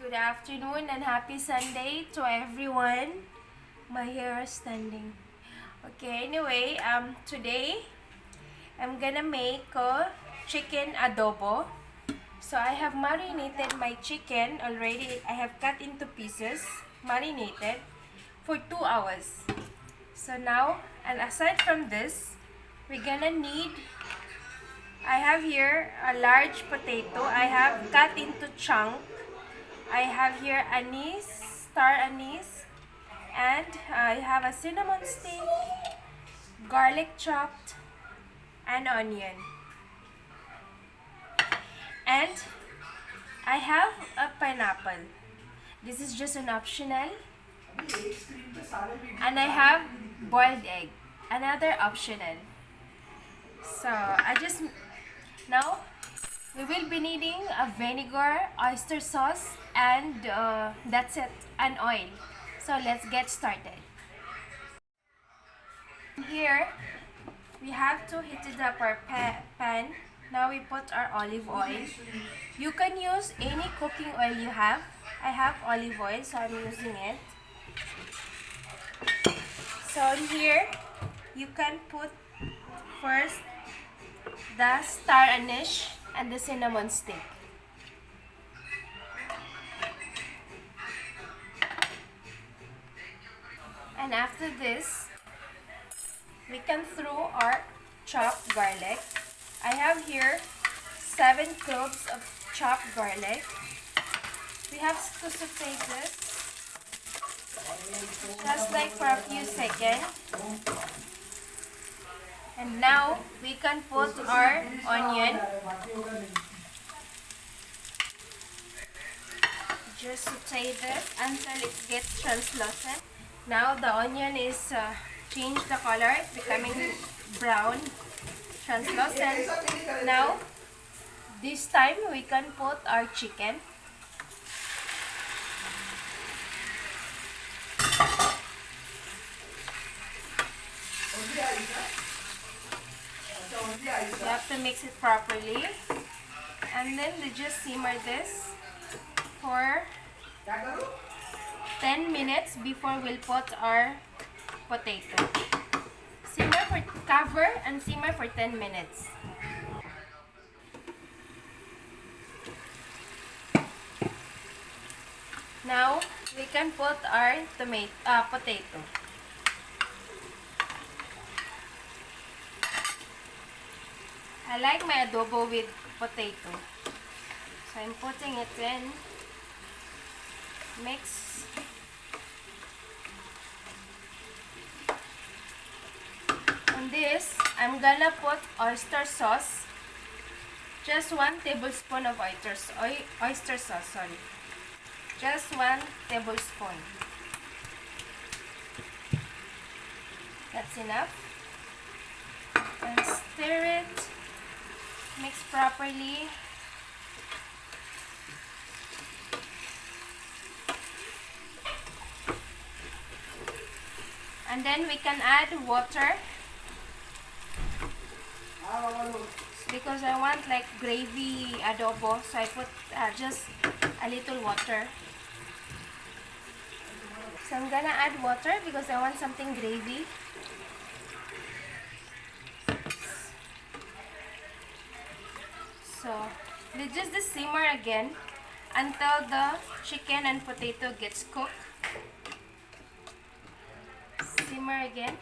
Good afternoon and happy Sunday to everyone. My hair is standing. Okay, anyway, today I'm gonna make a chicken adobo. So I have marinated my chicken already. I have cut into pieces, marinated for 2 hours. So now, and aside from this, we're gonna need, I have here a large potato. I have cut into chunk. I have here anise, star anise, and I have a cinnamon stick, garlic chopped, and onion. And I have a pineapple. This is just an optional. And I have boiled egg, another optional. So now we will be needing a vinegar, oyster sauce, and that's it, and oil. So let's get started. Here we have to heat it up our pan. Now we put our olive oil. You can use any cooking oil you have. I have olive oil, so I'm using it. So here you can put first the star anise and the cinnamon stick. And after this, we can throw our chopped garlic. I have here 7 cloves of chopped garlic. We have to saute this just like for a few seconds. And now we can put our onion. Just saute this until it gets translucent. Now the onion is changed the color, it's becoming brown, translucent. Now this time we can put our chicken. You have to mix it properly, and then we just simmer this for 10 minutes before we'll put our potato. Cover and simmer for 10 minutes. Now we can put our potato. I like my adobo with potato. So I'm putting it in. Mix. On this, I'm gonna put oyster sauce. Just 1 tablespoon of oyster sauce, sorry. Just 1 tablespoon. That's enough. And stir it. Mix properly. And then we can add water. Because I want like gravy adobo, so I put just a little water. So I'm gonna add water because I want something gravy. So we just simmer again until the chicken and potato gets cooked. Simmer again.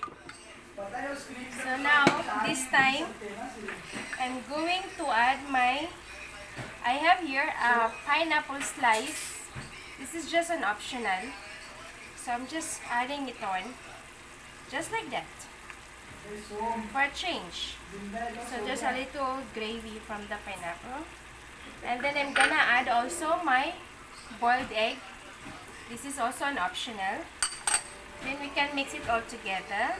So now this time I'm going to add I have here a pineapple slice. This is just an optional. So I'm just adding it on. Just like that. for a change. So there's a little gravy from the pineapple. And then I'm gonna add also my boiled egg. This is also an optional. Then we can mix it all together.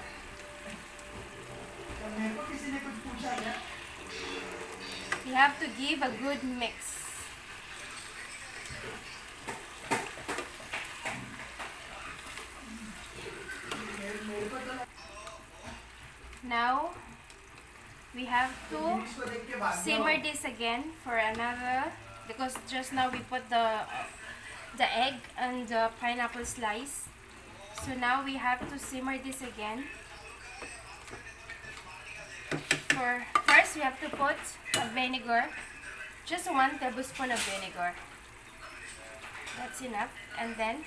You have to give a good mix. Now we have to simmer this again for another, because just now we put the egg and the pineapple slice. So now we have to simmer this again. First we have to put a vinegar, just 1 tablespoon of vinegar. That's enough. And then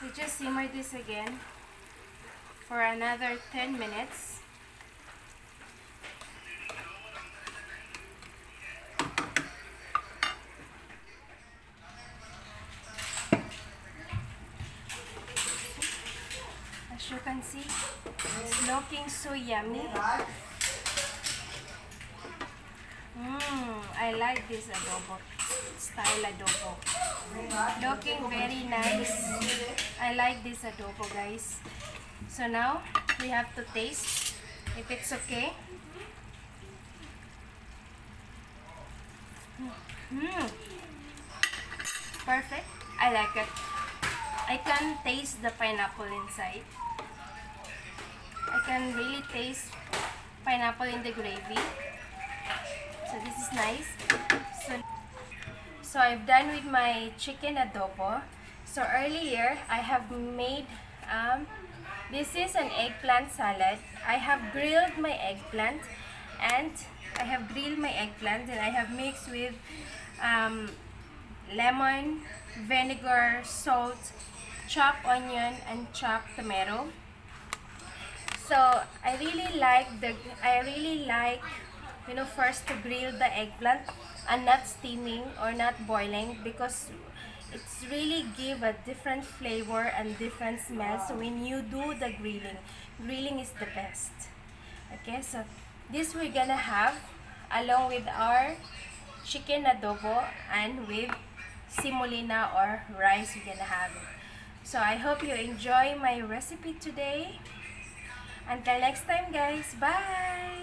we just simmer this again for another 10 minutes. As you can see, it's looking so yummy. I like this adobo, style adobo. Looking very nice. I like this adobo, guys. So now we have to taste if it's okay. Perfect. I like it. I can taste the pineapple inside. I can really taste pineapple in the gravy. So this is nice. So I've done with my chicken adobo. So earlier I have made this is an eggplant salad. I have grilled my eggplant and I have mixed with lemon, vinegar, salt, chopped onion and chopped tomato. So I really like first to grill the eggplant and not steaming or not boiling, because it's really give a different flavor and different smell. So when you do the grilling is the best. Okay, so this we're gonna have along with our chicken adobo and with semolina or rice we're gonna have it. So I hope you enjoy my recipe today. Until next time, guys. Bye!